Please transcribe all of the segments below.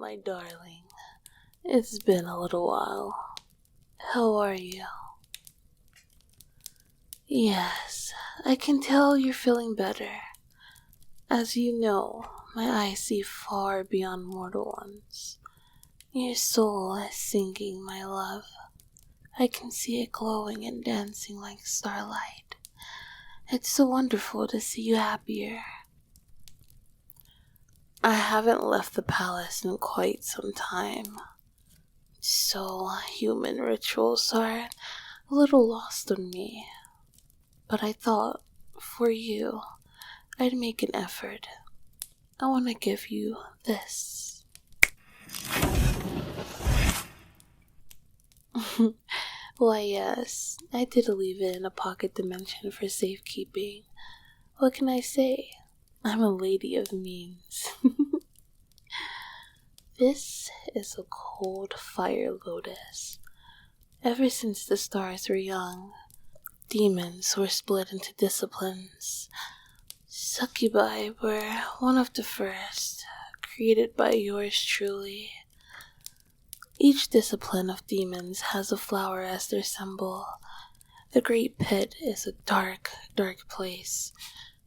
my darling. It's been a little while. How are you? Yes, I can tell you're feeling better. As you know, my eyes see far beyond mortal ones. Your soul is singing, my love. I can see it glowing and dancing like starlight. It's so wonderful to see you happier. I haven't left the palace in quite some time. So human rituals are a little lost on me. But I thought, for you, I'd make an effort. I want to give you this. Why yes, I did leave it in a pocket dimension for safekeeping. What can I say? I'm a lady of means. This is a cold fire lotus. Ever since the stars were young, demons were split into disciplines. Succubi were one of the first, created by yours truly. Each discipline of demons has a flower as their symbol. The Great Pit is a dark, dark place,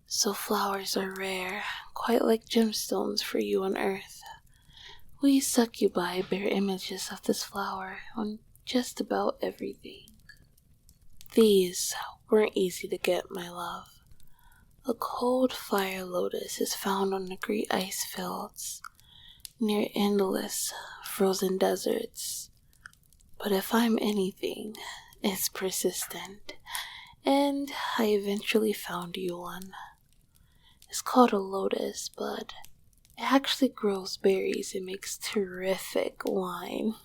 so flowers are rare, quite like gemstones for you on Earth. We Succubi bear images of this flower on just about everything. These weren't easy to get, my love. A cold fire lotus is found on the great ice fields, near endless frozen deserts. But if I'm anything, it's persistent, and I eventually found you one. It's called a lotus, but it actually grows berries and makes terrific wine.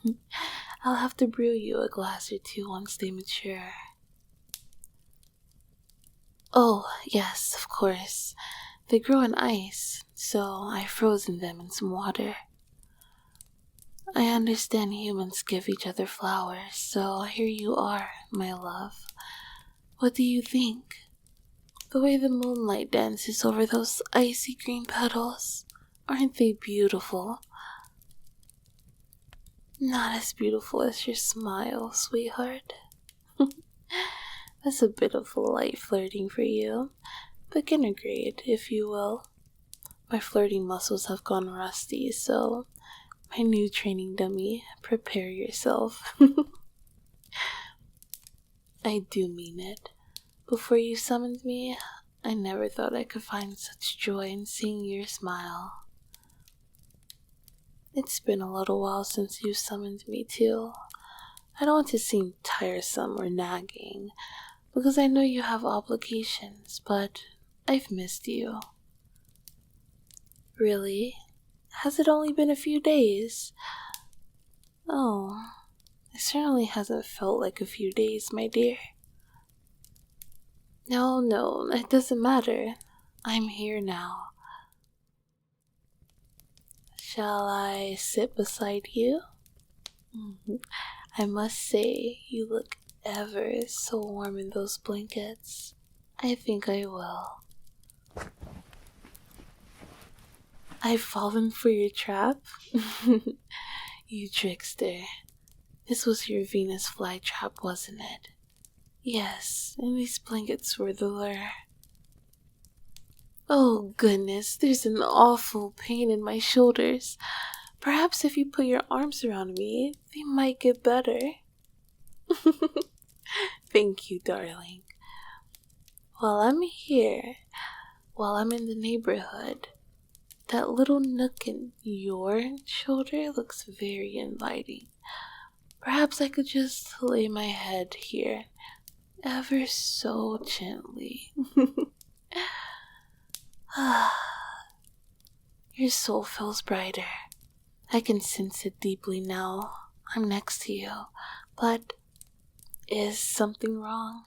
I'll have to brew you a glass or two once they mature. Oh, yes, of course. They grow in ice, so I've frozen them in some water. I understand humans give each other flowers, so here you are, my love. What do you think? The way the moonlight dances over those icy green petals, aren't they beautiful? Not as beautiful as your smile, sweetheart. That's a bit of light flirting for you. Beginner grade, if you will. My flirting muscles have gone rusty, so my new training dummy, prepare yourself. I do mean it. Before you summoned me, I never thought I could find such joy in seeing your smile. It's been a little while since you summoned me too. I don't want to seem tiresome or nagging, because I know you have obligations, but I've missed you. Really? Has it only been a few days? Oh, it certainly hasn't felt like a few days, my dear. No, it doesn't matter. I'm here now. Shall I sit beside you? I must say, you look ever so warm in those blankets. I think I will. I've fallen for your trap? You trickster. This was your Venus flytrap, wasn't it? Yes, and these blankets were the lure. Oh goodness, there's an awful pain in my shoulders. Perhaps if you put your arms around me, they might get better. Thank you, darling. While I'm here, while I'm in the neighborhood, that little nook in your shoulder looks very inviting. Perhaps I could just lay my head here, ever so gently. Your soul feels brighter. I can sense it deeply now. I'm next to you. But is something wrong?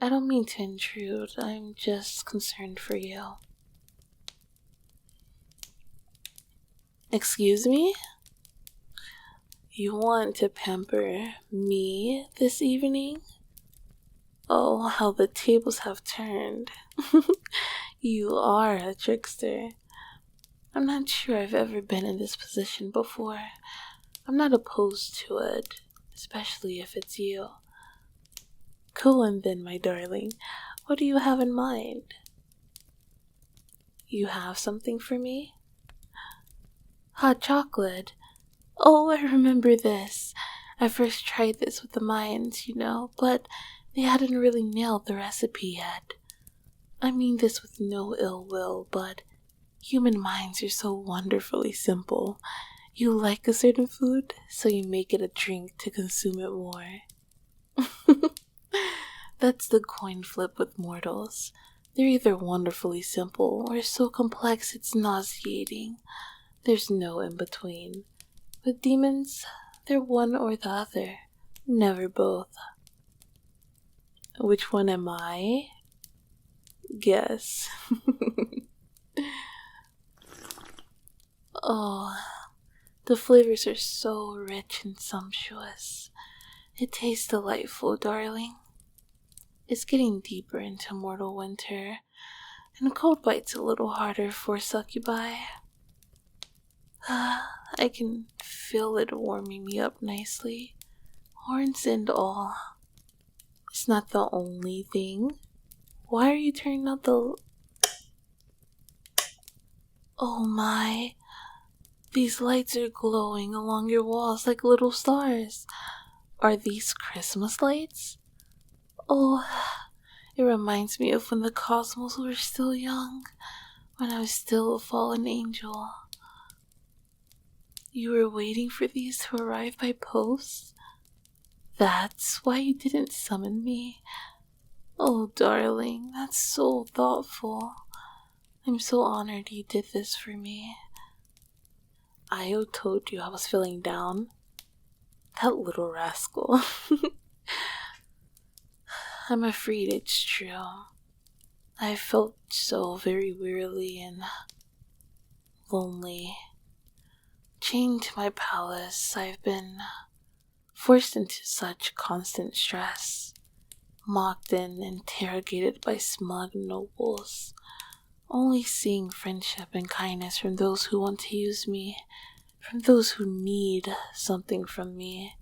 I don't mean to intrude. I'm just concerned for you. Excuse me? You want to pamper me this evening? Oh, how the tables have turned. You are a trickster. I'm not sure I've ever been in this position before. I'm not opposed to it, especially if it's you. Go on then, my darling. What do you have in mind? You have something for me? Hot chocolate. Oh, I remember this. I first tried this with the Mayans, but they hadn't really nailed the recipe yet. I mean this with no ill will, but human minds are so wonderfully simple. You like a certain food, so you make it a drink to consume it more. That's the coin flip with mortals. They're either wonderfully simple or so complex it's nauseating. There's no in between. With demons, they're one or the other, never both. Which one am I? Guess. Oh, the flavors are so rich and sumptuous. It tastes delightful, darling. It's getting deeper into mortal winter, and cold bites a little harder for succubi. I can feel it warming me up nicely, horns and all. It's not the only thing. Why are you turning out the... Oh my. These lights are glowing along your walls like little stars. Are these Christmas lights? Oh, it reminds me of when the cosmos were still young, when I was still a fallen angel. You were waiting for these to arrive by post? That's why you didn't summon me? Oh, darling, that's so thoughtful. I'm so honored you did this for me. Io told you I was feeling down. That little rascal. I'm afraid it's true. I felt so very wearily and lonely. Chained to my palace, I've been forced into such constant stress, mocked and interrogated by smug nobles, only seeing friendship and kindness from those who want to use me, from those who need something from me.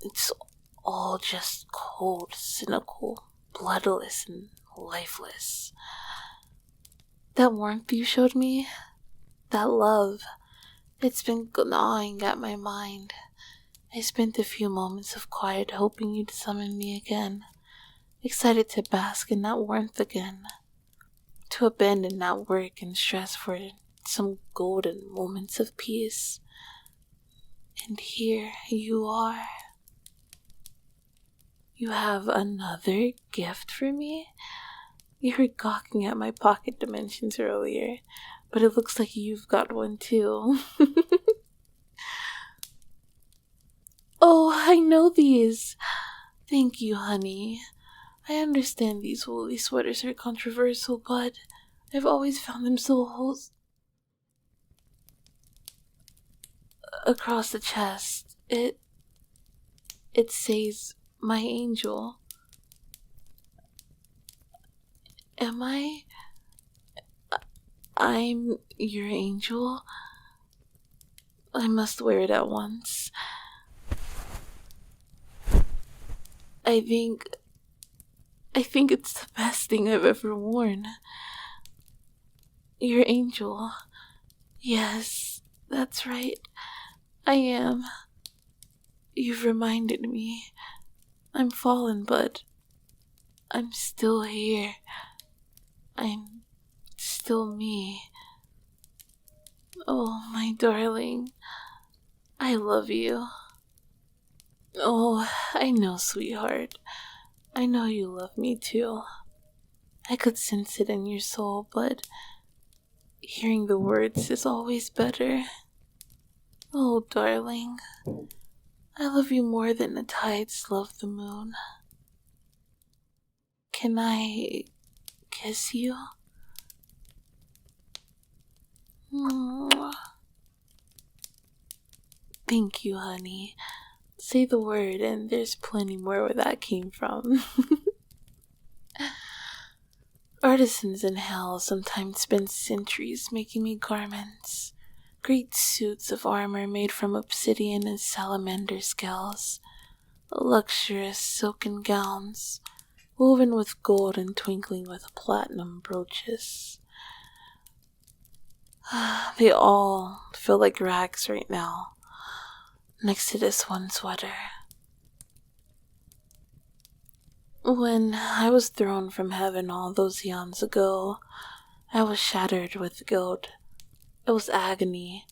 It's all just cold, cynical, bloodless, and lifeless. That warmth you showed me, that love, it's been gnawing at my mind. I spent a few moments of quiet hoping you'd summon me again, excited to bask in that warmth again, to abandon that work and stress for some golden moments of peace. And here you are. You have another gift for me? You were gawking at my pocket dimensions earlier, but it looks like you've got one too. Oh, I know these. Thank you, honey. I understand these woolly sweaters are controversial, but I've always found them so wholesome. Across the chest, it says, my angel. Am I? I'm your angel? I must wear it at once. I think it's the best thing I've ever worn. Your angel. Yes, that's right. I am. You've reminded me. I'm fallen, but I'm still here. I'm still me. Oh, my darling. I love you. Oh, I know, sweetheart. I know you love me too. I could sense it in your soul, but hearing the words is always better. Oh, darling. I love you more than the tides love the moon. Can I kiss you? Mwah. Thank you, honey. Say the word and there's plenty more where that came from. Artisans in hell sometimes spend centuries making me garments, great suits of armor made from obsidian and salamander scales, luxurious silken gowns, woven with gold and twinkling with platinum brooches. They all feel like rags right now, next to this one sweater. When I was thrown from heaven all those eons ago, I was shattered with guilt. It was agony.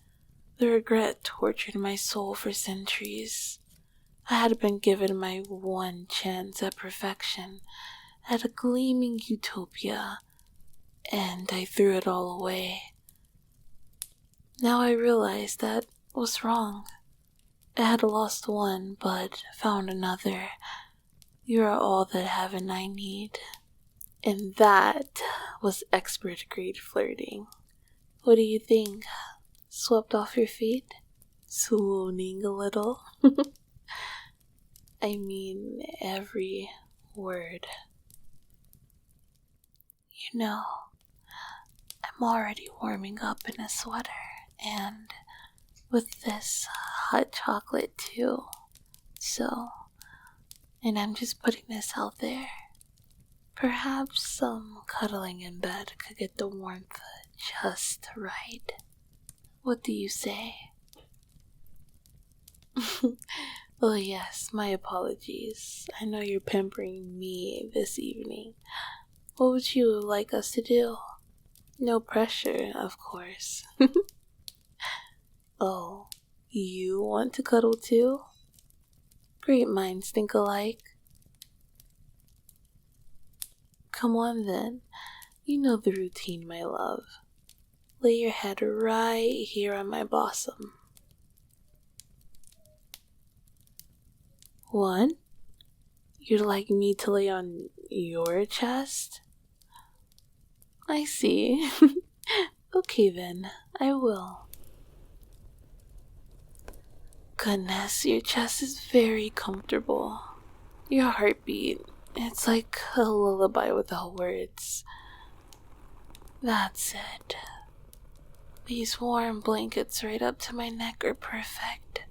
The regret tortured my soul for centuries. I had been given my one chance at perfection, at a gleaming utopia, and I threw it all away. Now I realize that was wrong. I had lost one, but found another. You are all that heaven I need. And that was expert grade flirting. What do you think? Swept off your feet? Swooning a little? I mean every word. You know, I'm already warming up in a sweater, and with this hot chocolate too. And I'm just putting this out there. Perhaps some cuddling in bed could get the warmth just right. What do you say? Oh yes, my apologies. I know you're pampering me this evening. What would you like us to do? No pressure, of course. Oh, you want to cuddle too? Great minds think alike. Come on then. You know the routine, my love. Lay your head right here on my bosom. 1. You'd like me to lay on your chest? I see. Okay then, I will. Goodness, your chest is very comfortable. Your heartbeat, it's like a lullaby without words. That's it. These warm blankets right up to my neck are perfect.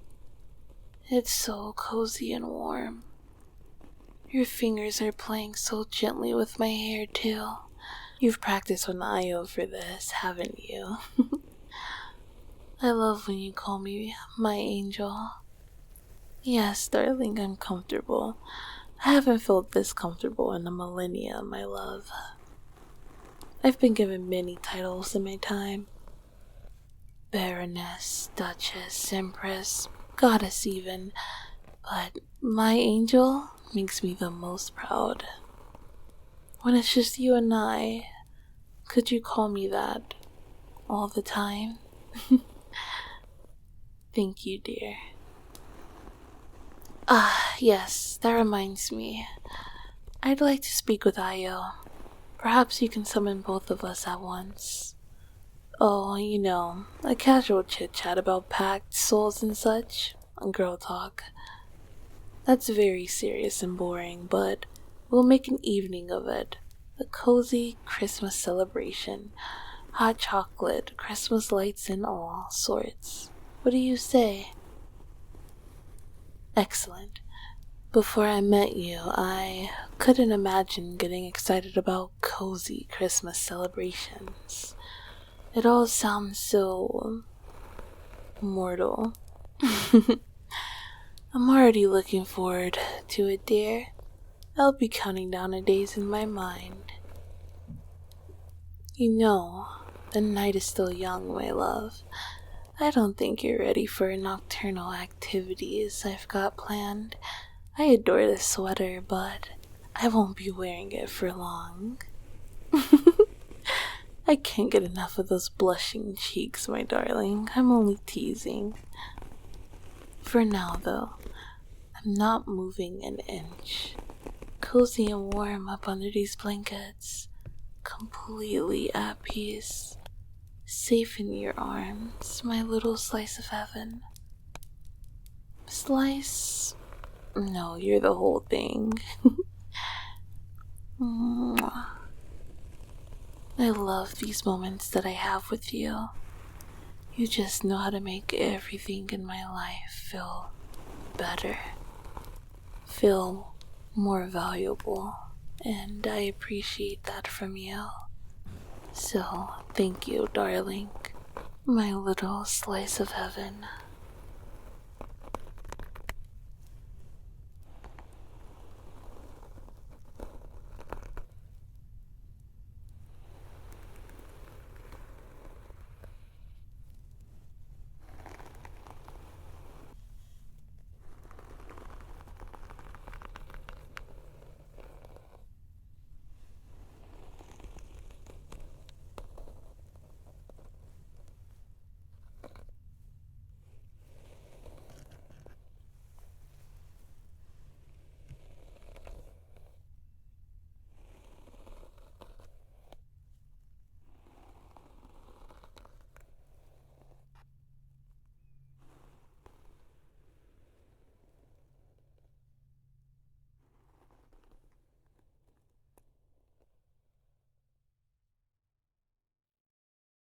It's so cozy and warm. Your fingers are playing so gently with my hair too. You've practiced with Io for this, haven't you? I love when you call me my angel. Yes, darling, I'm comfortable. I haven't felt this comfortable in a millennia, my love. I've been given many titles in my time. Baroness, Duchess, Empress, Goddess even. But my angel makes me the most proud. When it's just you and I, could you call me that all the time? Thank you, dear. Yes, that reminds me. I'd like to speak with Io. Perhaps you can summon both of us at once. Oh, you know, a casual chit-chat about packed souls and such. Girl talk. That's very serious and boring, but we'll make an evening of it. A cozy Christmas celebration. Hot chocolate, Christmas lights, and all sorts. What do you say? Excellent. Before I met you, I couldn't imagine getting excited about cozy Christmas celebrations. It all sounds so mortal. I'm already looking forward to it, dear. I'll be counting down the days in my mind. You know, the night is still young, my love. I don't think you're ready for nocturnal activities I've got planned. I adore this sweater, but I won't be wearing it for long. I can't get enough of those blushing cheeks, my darling. I'm only teasing. For now, though, I'm not moving an inch. Cozy and warm up under these blankets. Completely at peace. Safe in your arms, my little slice of heaven. Slice? No, you're the whole thing. Mwah. I love these moments that I have with you. You just know how to make everything in my life feel better, feel more valuable, and I appreciate that from you. So, thank you, darling, my little slice of heaven.